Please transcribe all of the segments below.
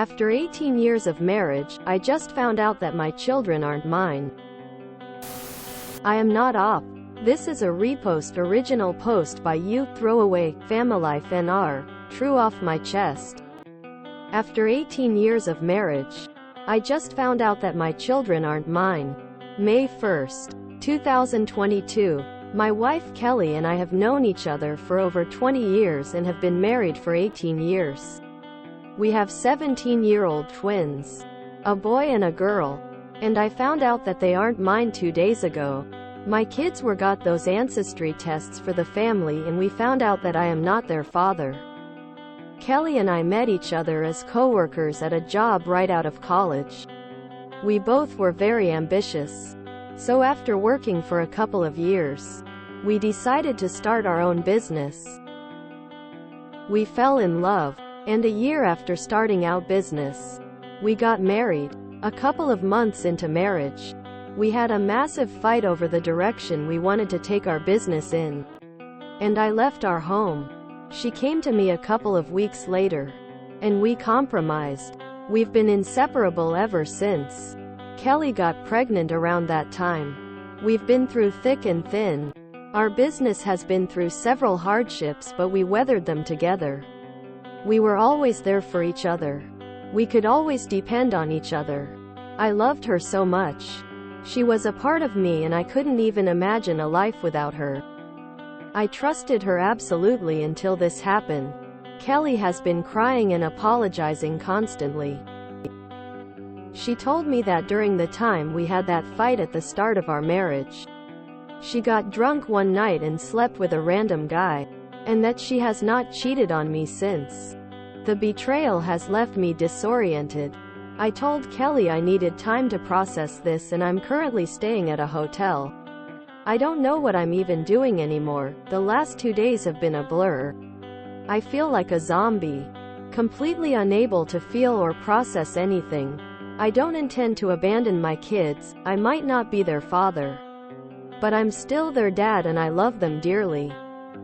After 18 years of marriage, I just found out that my children aren't mine. I am not op. This is a repost original post by you, Throwaway, Familife NR, true off my chest. After 18 years of marriage, I just found out that my children aren't mine. May 1st, 2022. My wife Kelly and I have known each other for over 20 years and have been married for 18 years. We have 17-year-old twins, a boy and a girl, and I found out that they aren't mine 2 days ago. My kids got those ancestry tests for the family and we found out that I am not their father. Kelly and I met each other as co-workers at a job right out of college. We both were very ambitious. So after working for a couple of years, we decided to start our own business. We fell in love, and a year after starting our business, we got married. A couple of months into marriage, we had a massive fight over the direction we wanted to take our business in. And I left our home. She came to me a couple of weeks later, and we compromised. We've been inseparable ever since. Kelly got pregnant around that time. We've been through thick and thin. Our business has been through several hardships, but we weathered them together. We were always there for each other. We could always depend on each other. I loved her so much. She was a part of me and I couldn't even imagine a life without her. I trusted her absolutely until this happened. Kelly has been crying and apologizing constantly. She told me that during the time we had that fight at the start of our marriage, she got drunk one night and slept with a random guy, and that she has not cheated on me since. The betrayal has left me disoriented. I told Kelly I needed time to process this and I'm currently staying at a hotel. I don't know what I'm even doing anymore. The last 2 days have been a blur. I feel like a zombie, completely unable to feel or process anything. I don't intend to abandon my kids. I might not be their father, but I'm still their dad and I love them dearly.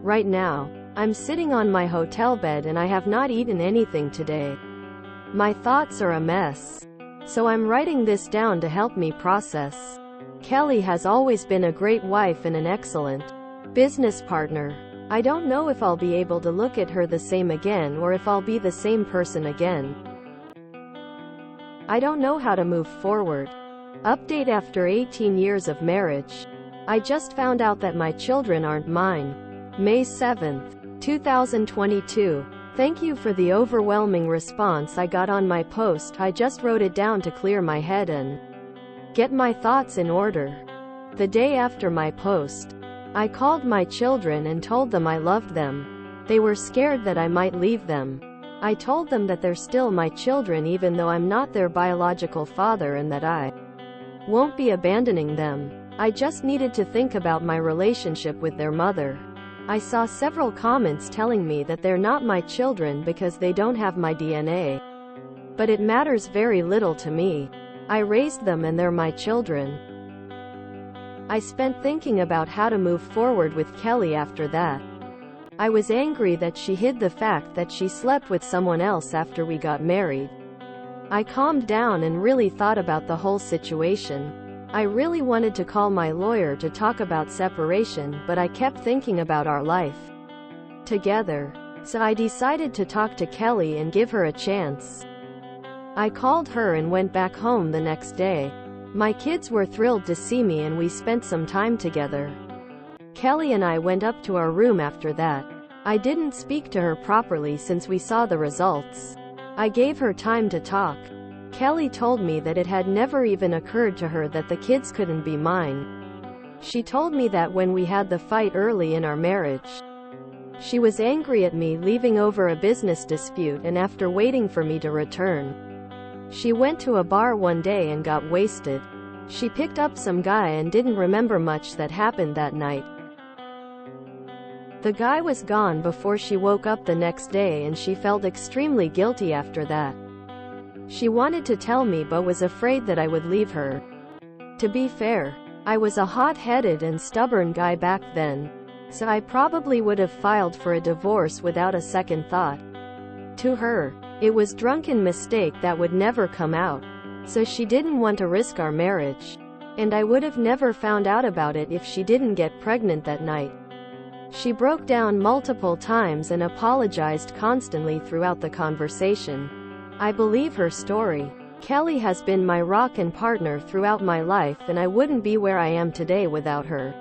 Right now, I'm sitting on my hotel bed and I have not eaten anything today. My thoughts are a mess. So I'm writing this down to help me process. Kelly has always been a great wife and an excellent business partner. I don't know if I'll be able to look at her the same again or if I'll be the same person again. I don't know how to move forward. Update after 18 years of marriage, I just found out that my children aren't mine. May 7th, 2022. Thank you for the overwhelming response I got on my post. I just wrote it down to clear my head and get my thoughts in order. The day after my post, I called my children and told them I loved them. They were scared that I might leave them. I told them that they're still my children even though I'm not their biological father and that I won't be abandoning them. I just needed to think about my relationship with their mother. I saw several comments telling me that they're not my children because they don't have my DNA. But it matters very little to me. I raised them and they're my children. I spent thinking about how to move forward with Kelly after that. I was angry that she hid the fact that she slept with someone else after we got married. I calmed down and really thought about the whole situation. I really wanted to call my lawyer to talk about separation, but I kept thinking about our life together. So I decided to talk to Kelly and give her a chance. I called her and went back home the next day. My kids were thrilled to see me and we spent some time together. Kelly and I went up to our room after that. I didn't speak to her properly since we saw the results. I gave her time to talk. Kelly told me that it had never even occurred to her that the kids couldn't be mine. She told me that when we had the fight early in our marriage, she was angry at me leaving over a business dispute, and after waiting for me to return, she went to a bar one day and got wasted. She picked up some guy and didn't remember much that happened that night. The guy was gone before she woke up the next day and she felt extremely guilty after that. She wanted to tell me but was afraid that I would leave her. To be fair, I was a hot-headed and stubborn guy back then, so I probably would have filed for a divorce without a second thought. To her, It was drunken mistake that would never come out. So she didn't want to risk our marriage. And I would have never found out about it if she didn't get pregnant that night. She broke down multiple times and apologized constantly throughout the conversation. I believe her story. Kelly has been my rock and partner throughout my life, and I wouldn't be where I am today without her.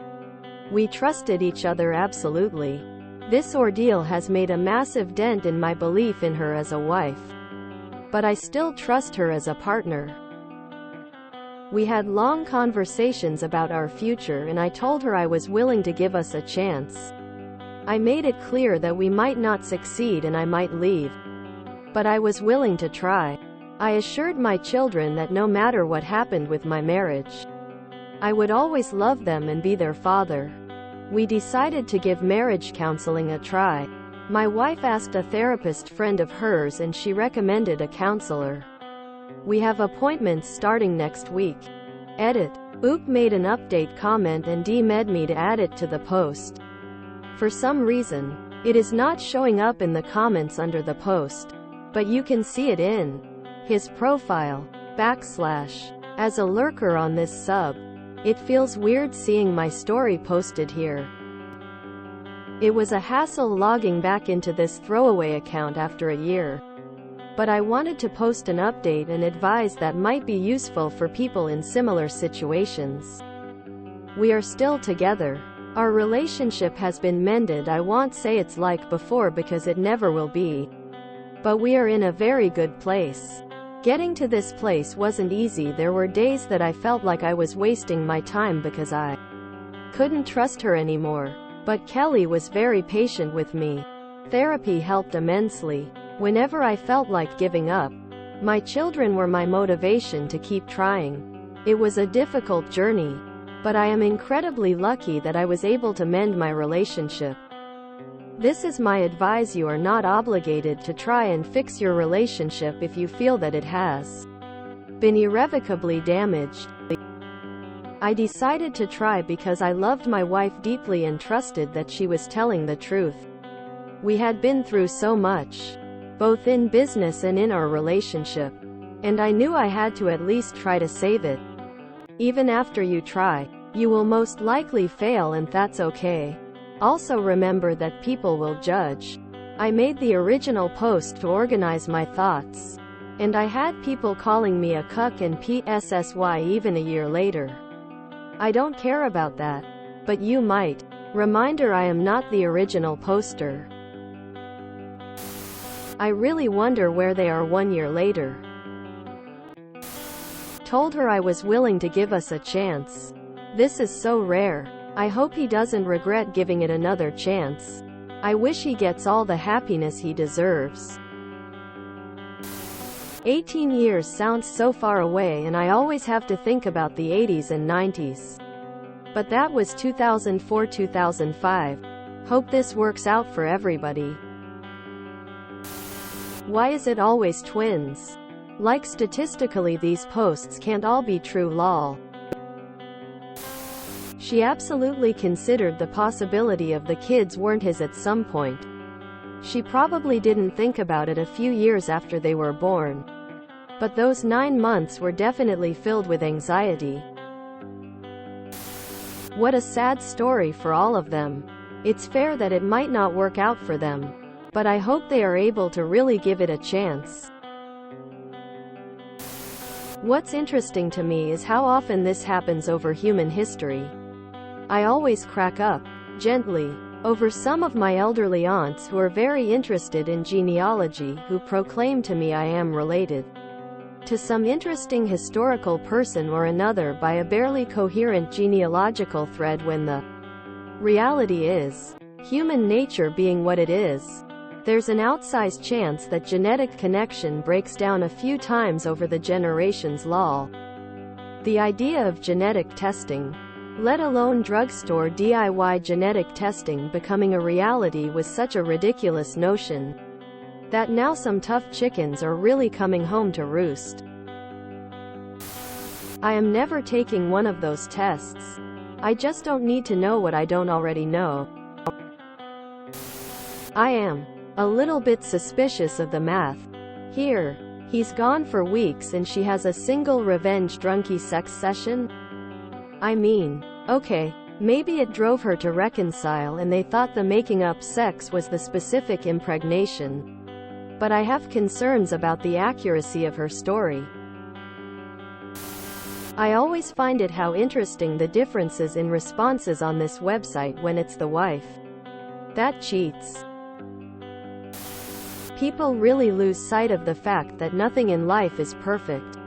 We trusted each other absolutely. This ordeal has made a massive dent in my belief in her as a wife. But I still trust her as a partner. We had long conversations about our future, and I told her I was willing to give us a chance. I made it clear that we might not succeed and I might leave. But I was willing to try. I assured my children that no matter what happened with my marriage, I would always love them and be their father. We decided to give marriage counseling a try. My wife asked a therapist friend of hers and she recommended a counselor. We have appointments starting next week. Edit. Oop made an update comment and DM'd me to add it to the post. For some reason, it is not showing up in the comments under the post. But you can see it in his profile. / As a lurker on this sub, it feels weird seeing my story posted here. It was a hassle logging back into this throwaway account after a year. But I wanted to post an update and advise that might be useful for people in similar situations. We are still together. Our relationship has been mended. I won't say it's like before because it never will be. But we are in a very good place. Getting to this place wasn't easy. There were days that I felt like I was wasting my time because I couldn't trust her anymore. But Kelly was very patient with me. Therapy helped immensely. Whenever I felt like giving up, my children were my motivation to keep trying. It was a difficult journey, but I am incredibly lucky that I was able to mend my relationship. This is my advice: you are not obligated to try and fix your relationship if you feel that it has been irrevocably damaged. I decided to try because I loved my wife deeply and trusted that she was telling the truth. We had been through so much, both in business and in our relationship, and I knew I had to at least try to save it. Even after you try, you will most likely fail, and that's okay. Also remember that people will judge. I made the original post to organize my thoughts, and I had people calling me a cuck and PSSY even a year later. I don't care about that, but you might. Reminder: I am not the original poster. I really wonder where they are 1 year later. Told her I was willing to give us a chance. This is so rare. I hope he doesn't regret giving it another chance. I wish he gets all the happiness he deserves. 18 years sounds so far away, and I always have to think about the 80s and 90s. But that was 2004-2005. Hope this works out for everybody. Why is it always twins? Like, statistically these posts can't all be true, lol. She absolutely considered the possibility of the kids weren't his at some point. She probably didn't think about it a few years after they were born. But those 9 months were definitely filled with anxiety. What a sad story for all of them. It's fair that it might not work out for them, but I hope they are able to really give it a chance. What's interesting to me is how often this happens over human history. I always crack up, gently, over some of my elderly aunts who are very interested in genealogy, who proclaim to me I am related to some interesting historical person or another by a barely coherent genealogical thread, when the reality is, human nature being what it is, there's an outsized chance that genetic connection breaks down a few times over the generations, lol. The idea of genetic testing, let alone drugstore DIY genetic testing, becoming a reality was such a ridiculous notion that now some tough chickens are really coming home to roost. I am never taking one of those tests. I just don't need to know what I don't already know. I am a little bit suspicious of the math. Here, he's gone for weeks and she has a single revenge drunky sex session? I mean, okay, maybe it drove her to reconcile and they thought the making up sex was the specific impregnation. But I have concerns about the accuracy of her story. I always find it how interesting the differences in responses on this website when it's the wife that cheats. People really lose sight of the fact that nothing in life is perfect.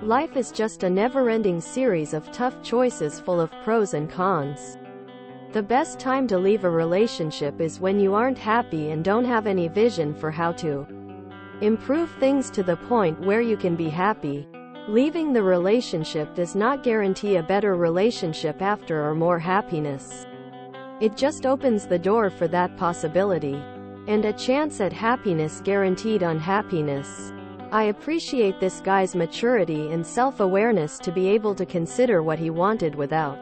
Life is just a never-ending series of tough choices full of pros and cons. The best time to leave a relationship is when you aren't happy and don't have any vision for how to improve things to the point where you can be happy. Leaving the relationship does not guarantee a better relationship after or more happiness. It just opens the door for that possibility. And a chance at happiness guaranteed unhappiness. I appreciate this guy's maturity and self-awareness to be able to consider what he wanted without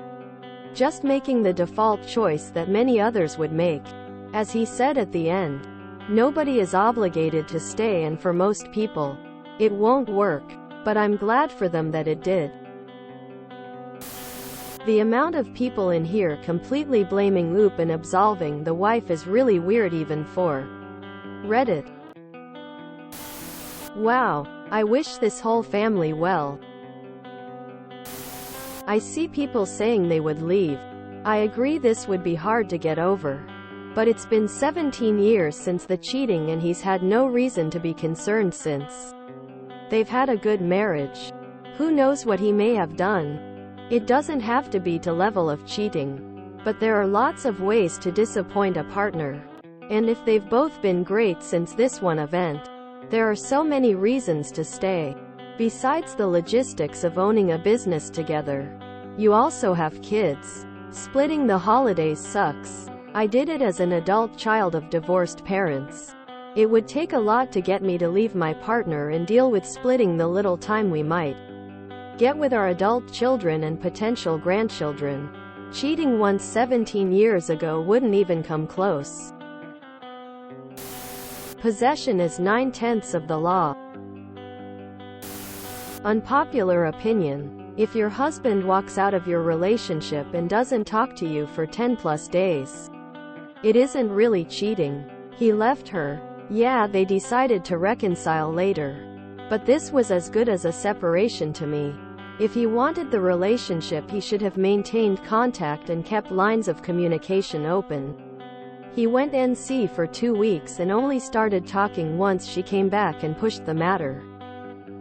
just making the default choice that many others would make. As he said at the end, nobody is obligated to stay, and for most people, it won't work. But I'm glad for them that it did. The amount of people in here completely blaming Oop and absolving the wife is really weird even for Reddit. Wow, I wish this whole family well. I see people saying they would leave. I agree this would be hard to get over. But it's been 17 years since the cheating and he's had no reason to be concerned since. They've had a good marriage. Who knows what he may have done? It doesn't have to be to level of cheating. But there are lots of ways to disappoint a partner. And if they've both been great since this one event, there are so many reasons to stay. Besides the logistics of owning a business together, you also have kids. Splitting the holidays sucks. I did it as an adult child of divorced parents. It would take a lot to get me to leave my partner and deal with splitting the little time we might get with our adult children and potential grandchildren. Cheating once 17 years ago wouldn't even come close. Possession is 9/10 of the law. Unpopular opinion. If your husband walks out of your relationship and doesn't talk to you for 10+ days, it isn't really cheating. He left her. Yeah, they decided to reconcile later. But this was as good as a separation to me. If he wanted the relationship, he should have maintained contact and kept lines of communication open. He went NC for 2 weeks and only started talking once she came back and pushed the matter.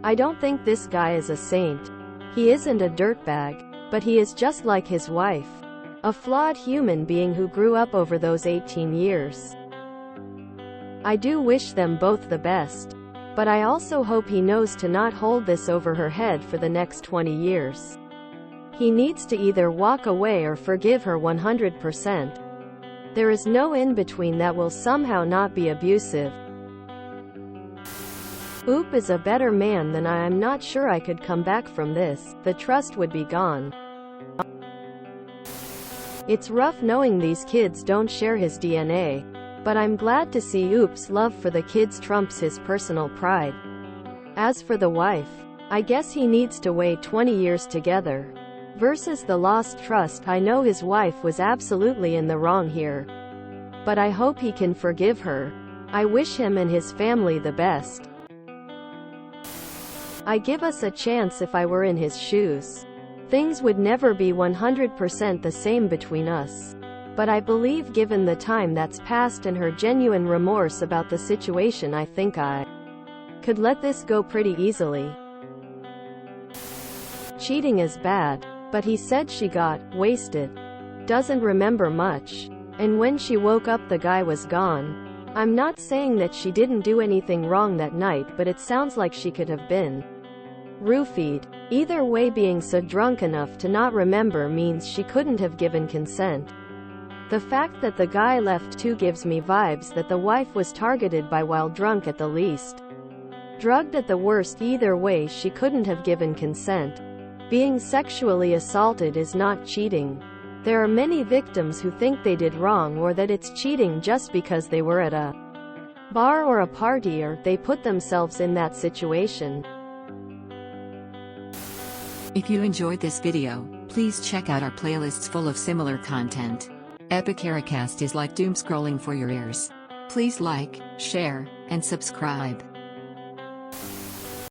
I don't think this guy is a saint. He isn't a dirtbag, but he is just like his wife. A flawed human being who grew up over those 18 years. I do wish them both the best. But I also hope he knows to not hold this over her head for the next 20 years. He needs to either walk away or forgive her 100%. There is no in-between that will somehow not be abusive. Oop is a better man than I am not sure I could come back from this. The trust would be gone. It's rough knowing these kids don't share his DNA. But I'm glad to see Oop's love for the kids trumps his personal pride. As for the wife, I guess he needs to wait 20 years together. Versus the lost trust. I know his wife was absolutely in the wrong here. But I hope he can forgive her. I wish him and his family the best. I give us a chance. If I were in his shoes, things would never be 100% the same between us. But I believe given the time that's passed and her genuine remorse about the situation, I think I could let this go pretty easily. Cheating is bad. But he said she got wasted. Doesn't remember much. And when she woke up, the guy was gone. I'm not saying that she didn't do anything wrong that night, but it sounds like she could have been roofied. Either way, being so drunk enough to not remember means she couldn't have given consent. The fact that the guy left too gives me vibes that the wife was targeted by while drunk at the least. Drugged at the worst. Either way, she couldn't have given consent. Being sexually assaulted is not cheating. There are many victims who think they did wrong or that it's cheating just because they were at a bar or a party, or they put themselves in that situation. If you enjoyed this video, please check out our playlists full of similar content. Epic Ericast is like doom scrolling for your ears. Please like, share, and subscribe.